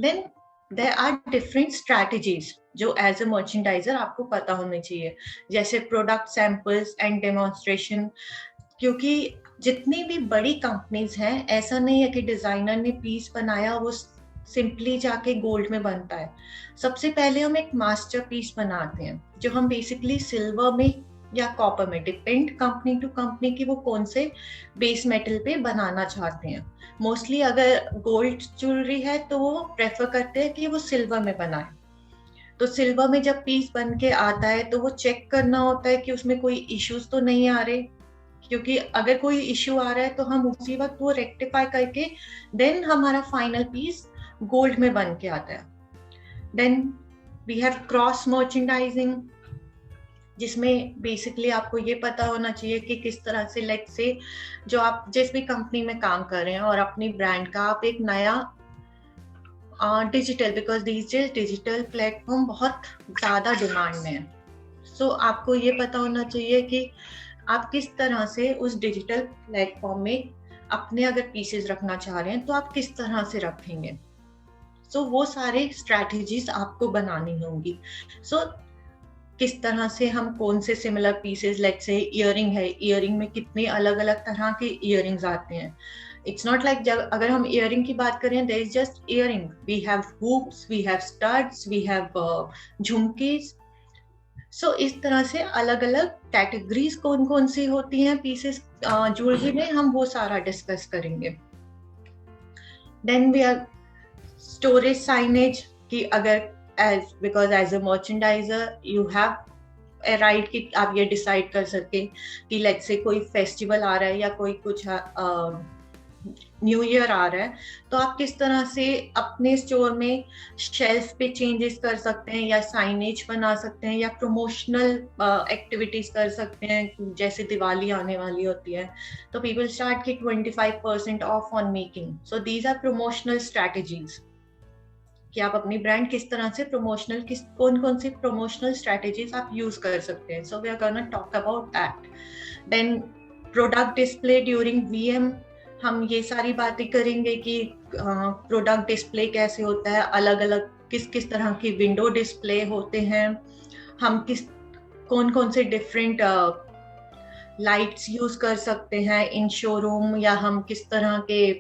Then there are different strategies जो as a merchandiser आपको पता होनी चाहिए, जैसे प्रोडक्ट सैंपल्स एंड डेमोन्स्ट्रेशन। क्योंकि जितनी भी बड़ी कंपनीज हैं, ऐसा नहीं है कि डिजाइनर ने पीस बनाया वो सिंपली जाके गोल्ड में बनता है। सबसे पहले हम एक मास्टर पीस बनाते हैं जो हम बेसिकली सिल्वर में या कॉपर में, डिपेंड कंपनी टू कंपनी की वो कौन से बेस मेटल पे बनाना चाहते हैं। मोस्टली अगर गोल्ड ज्वेलरी है तो वो प्रेफर करते हैं कि वो सिल्वर में बनाए। तो सिल्वर में जब पीस बन के आता है तो वो चेक करना होता है कि उसमें कोई इश्यूज तो नहीं आ रहे, क्योंकि अगर कोई इश्यू आ रहा है तो हम उसी वक्त वो रेक्टिफाई करके देन हमारा फाइनल पीस गोल्ड में बन के आता है। Then we have cross merchandising, जिसमें बेसिकली आपको ये पता होना चाहिए कि किस तरह से, लेट्स से जो आप जिस भी कंपनी में काम कर रहे हैं और अपनी ब्रांड का आप एक नया डिजिटल, बिकॉज डिजिटल प्लेटफॉर्म बहुत ज्यादा डिमांड में है। सो आपको ये पता होना चाहिए कि आप किस तरह से उस डिजिटल प्लेटफॉर्म में अपने अगर पीसेस रखना चाह रहे हैं तो आप किस तरह से रखेंगे। सो वो सारे स्ट्रैटेजीज आपको बनानी होंगी। सो किस तरह से हम कौन से similar pieces, let's say earring है, इयरिंग में कितने अलग अलग तरह के इयरिंग्स आते हैं। इट्स नॉट लाइक अगर हम इयरिंग की बात करें, there is just earring, we have hoops, we have studs, we have jhumkis. So इस तरह से अलग अलग कैटेगरीज कौन कौन सी होती हैं पीसेस ज्वेलरी में, हम वो सारा डिस्कस करेंगे। Then we are storage signage, कि अगर because as a merchandiser you have a right कि आप ये डिसाइड कर सके कि लेट्स से कोई फेस्टिवल आ रहा है या कोई कुछ न्यू ईयर आ रहा है, तो आप किस तरह से अपने स्टोर में शेल्फ पे चेंजेस कर सकते हैं या साइनेज बना सकते हैं या प्रमोशनल एक्टिविटीज कर सकते हैं। जैसे दिवाली आने वाली होती है तो पीपल स्टार्ट की 25% off on making, so these are promotional strategies कि आप अपनी ब्रांड किस तरह से प्रमोशनल, कौन कौन सी प्रमोशनल स्ट्रैटेजीज आप यूज कर सकते हैं। So we are gonna talk about that. Then product display during VM, हम ये सारी बातें करेंगे कि प्रोडक्ट डिस्प्ले कैसे होता है, अलग अलग किस किस तरह की विंडो डिस्प्ले होते हैं, हम कौन कौन से डिफरेंट लाइट्स यूज कर सकते हैं इन शोरूम, या हम किस तरह के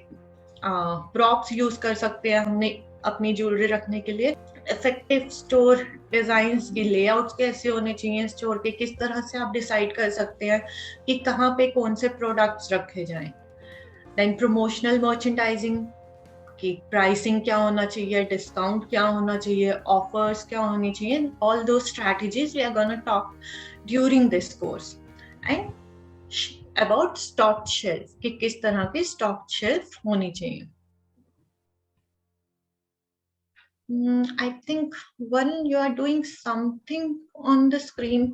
प्रॉप्स यूज कर सकते हैं हमने अपनी ज्वेलरी रखने के लिए। इफेक्टिव स्टोर डिजाइन्स की लेआउट्स कैसे होने चाहिए स्टोर के, किस तरह से आप डिसाइड कर सकते हैं कि कहाँ पे कौन से प्रोडक्ट्स रखे जाएं। देन प्रमोशनल मर्चेंडाइजिंग की प्राइसिंग क्या होना चाहिए, डिस्काउंट क्या होना चाहिए, ऑफर्स क्या होनी चाहिए, although strategies we are gonna talk during this course. And about stock shelf, कि किस तरह की स्टॉक शेल्फ होनी चाहिए। I think one, you are doing something on the screen.